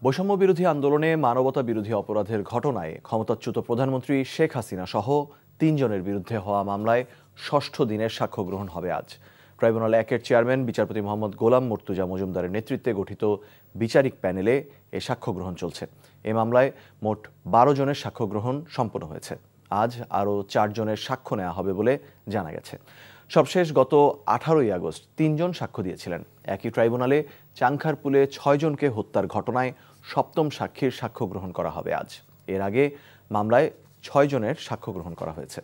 বৈষম্য বিরোধী আন্দোলনে মানবতা বিরোধী অপরাধের ঘটনায় ক্ষমতাচ্যুত প্রধানমন্ত্রী শেখ হাসিনা সহ ৩ জনের বিরুদ্ধে হওয়া মামলায় ষষ্ঠ দিনের সাক্ষ্য গ্রহণ হবে আজ। ট্রাইব্যুনাল ১-এর চেয়ারম্যান বিচারপতি মোহাম্মদ গোলাম মুর্তুজা মজুমদারের নেতৃত্বে গঠিত বিচারিক প্যানেলে এ সাক্ষ্য গ্রহণ চলছে। এ মামলায় মোট ১২ জনের সাক্ষ্য গ্রহণ সম্পন্ন হয়েছে। আজ আরও ৪ জনের সাক্ষ্য নেওয়া হবে বলে জানা গেছে। সবশেষ গত ১৮ই আগস্ট ৩ জন সাক্ষ্য দিয়েছিলেন। একই ট্রাইব্যুনালে চাংখারপুলে ৬ জনকে হত্যার ঘটনায় সপ্তম সাক্ষীর সাক্ষ্য গ্রহণ করা হবে আজ। এর আগে মামলায় ৬ জনের সাক্ষ্য গ্রহণ করা হয়েছে।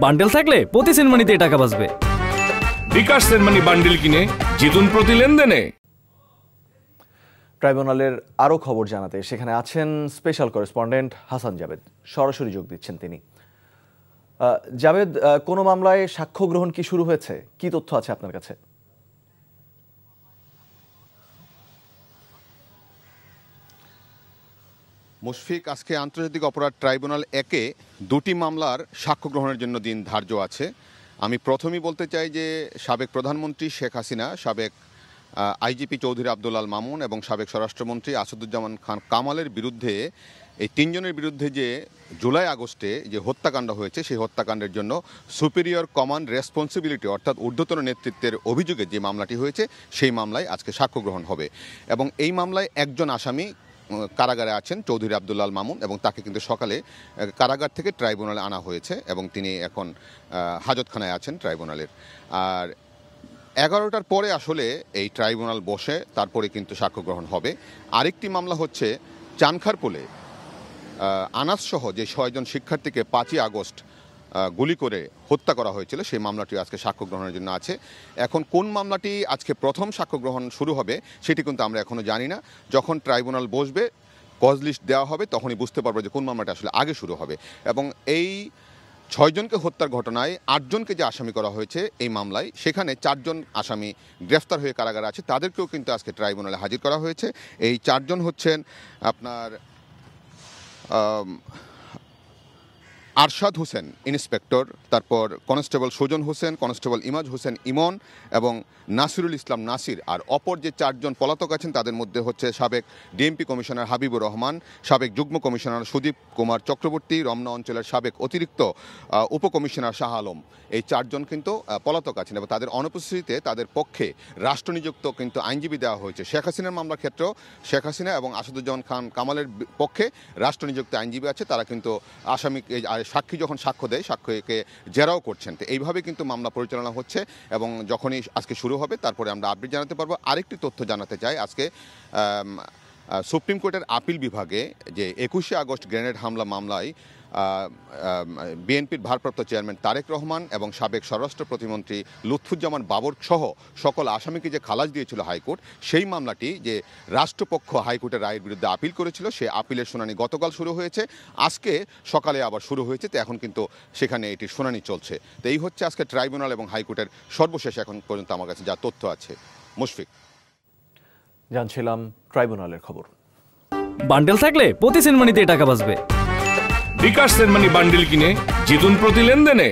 বান্ডেল থাকলে প্রতি সেনমানিতে টাকা বাঁচবে। বিকাশ সেনমানি বান্ডেল কিনে জিতুন প্রতি লেনদেনে। ট্রাইব্যুনালের আরও খবর জানাতে সেখানে আছেন স্পেশাল করেসপন্ডেন্ট হাসান জাবেদ, সরাসরি যোগ দিচ্ছেন তিনি। জাবেদ, কোনো মামলায় সাক্ষ্য গ্রহণ কি শুরু হয়েছে? কি তথ্য আছে আপনার কাছে? মুশফিক, আজকে আন্তর্জাতিক অপরাধ ট্রাইব্যুনাল ১-এ ২টি মামলার সাক্ষ্য গ্রহণের জন্য দিন ধার্য আছে। আমি প্রথমেই বলতে চাই যে সাবেক প্রধানমন্ত্রী শেখ হাসিনা, সাবেক আইজিপি চৌধুরী আব্দুল আল মামুন এবং সাবেক স্বরাষ্ট্রমন্ত্রী আসাদুজ্জামান খান কামালের বিরুদ্ধে, এই ৩ জনের বিরুদ্ধে যে জুলাই আগস্টে যে হত্যাকাণ্ড হয়েছে, সেই হত্যাকাণ্ডের জন্য সুপিরিয়র কমান্ড রেসপন্সিবিলিটি অর্থাৎ ঊর্ধ্বতন নেতৃত্বের অভিযোগে যে মামলাটি হয়েছে, সেই মামলায় আজকে সাক্ষ্য গ্রহণ হবে। এবং এই মামলায় একজন আসামি কারাগারে আছেন, চৌধুরী আব্দুল আল মামুন, এবং তাকে কিন্তু সকালে কারাগার থেকে ট্রাইব্যুনালে আনা হয়েছে এবং তিনি এখন হাজতখানায় আছেন ট্রাইব্যুনালের। আর ১১টার পরে আসলে এই ট্রাইব্যুনাল বসে তারপরে কিন্তু সাক্ষ্য গ্রহণ হবে। আরেকটি মামলা হচ্ছে চানখারপুলে আনাস সহ যে ৬ জন শিক্ষার্থীকে ৫ই আগস্ট গুলি করে হত্যা করা হয়েছিল, সেই মামলাটি আজকে সাক্ষ্য গ্রহণের জন্য আছে। এখন কোন মামলাটি আজকে প্রথম সাক্ষ্য গ্রহণ শুরু হবে সেটি কিন্তু আমরা এখনও জানি না। যখন ট্রাইব্যুনাল বসবে, কজ লিস্ট দেওয়া হবে, তখনই বুঝতে পারবো যে কোন মামলাটি আসলে আগে শুরু হবে। এবং এই ৬ জনকে হত্যার ঘটনায় ৮ জনকে যে আসামি করা হয়েছে এই মামলায়, সেখানে ৪ জন আসামি গ্রেফতার হয়ে কারাগারে আছে, তাদেরকেও কিন্তু আজকে ট্রাইব্যুনালে হাজির করা হয়েছে। এই ৪ জন হচ্ছেন আপনার আরশাদ হোসেন ইন্সপেক্টর, তারপর কনস্টেবল সুজন হোসেন, কনস্টেবল ইমাজ হোসেন ইমন এবং নাসিরুল ইসলাম নাসির। আর অপর যে ৪ জন পলাতক আছেন তাদের মধ্যে হচ্ছে সাবেক ডিএমপি কমিশনার হাবিবুর রহমান, সাবেক যুগ্ম কমিশনার সুদীপ কুমার চক্রবর্তী, রমনা অঞ্চলের সাবেক অতিরিক্ত উপকমিশনার শাহ আলম। এই ৪ জন কিন্তু পলাতক আছেন এবং তাদের অনুপস্থিতিতে তাদের পক্ষে রাষ্ট্রনিযুক্ত কিন্তু আইনজীবী দেওয়া হয়েছে। শেখ হাসিনার মামলার ক্ষেত্রেও শেখ হাসিনা এবং আসাদুজ্জামান খান কামালের পক্ষে রাষ্ট্রনিযুক্ত আইনজীবী আছে, তারা কিন্তু আসামি সাক্ষী যখন সাক্ষ্য দেয়, সাক্ষ্যকে জেরাও করছেন। তো এইভাবে কিন্তু মামলা পরিচালনা হচ্ছে এবং যখনই আজকে শুরু হবে তারপরে আমরা আপডেট জানাতে পারবো। আরেকটি তথ্য জানাতে চাই, আজকে সুপ্রিম কোর্টের আপিল বিভাগে যে ২১শে আগস্ট গ্রেনেড হামলা মামলায় বিএনপির ভারপ্রাপ্ত চেয়ারম্যান তারেক রহমান এবং সাবেক স্বরাষ্ট্র প্রতিমন্ত্রী লুৎফুজ্জামান বাবর সহ সকল আসামিকে যে খালাস দিয়েছিল হাইকোর্ট, সেই মামলাটি যে রাষ্ট্রপক্ষ হাইকোর্টের রায়ের বিরুদ্ধে আপিল করেছিল, সেই আপিলের শুনানি গতকাল শুরু হয়েছে, আজকে সকালে আবার শুরু হয়েছে। তো এখন কিন্তু সেখানে এটির শুনানি চলছে। তো এই হচ্ছে আজকে ট্রাইব্যুনাল এবং হাইকোর্টের সর্বশেষ এখন পর্যন্ত আমার কাছে যা তথ্য আছে। মুশফিক, জানছিলাম ট্রাইব্যুনালের খবর। বান্ডেল থাকলে প্রতি সেনমানিতে টাকা বাঁচবে। বিকাশ সেনমানি বান্ডেল কিনে জিতুন প্রতি লেনদেনে।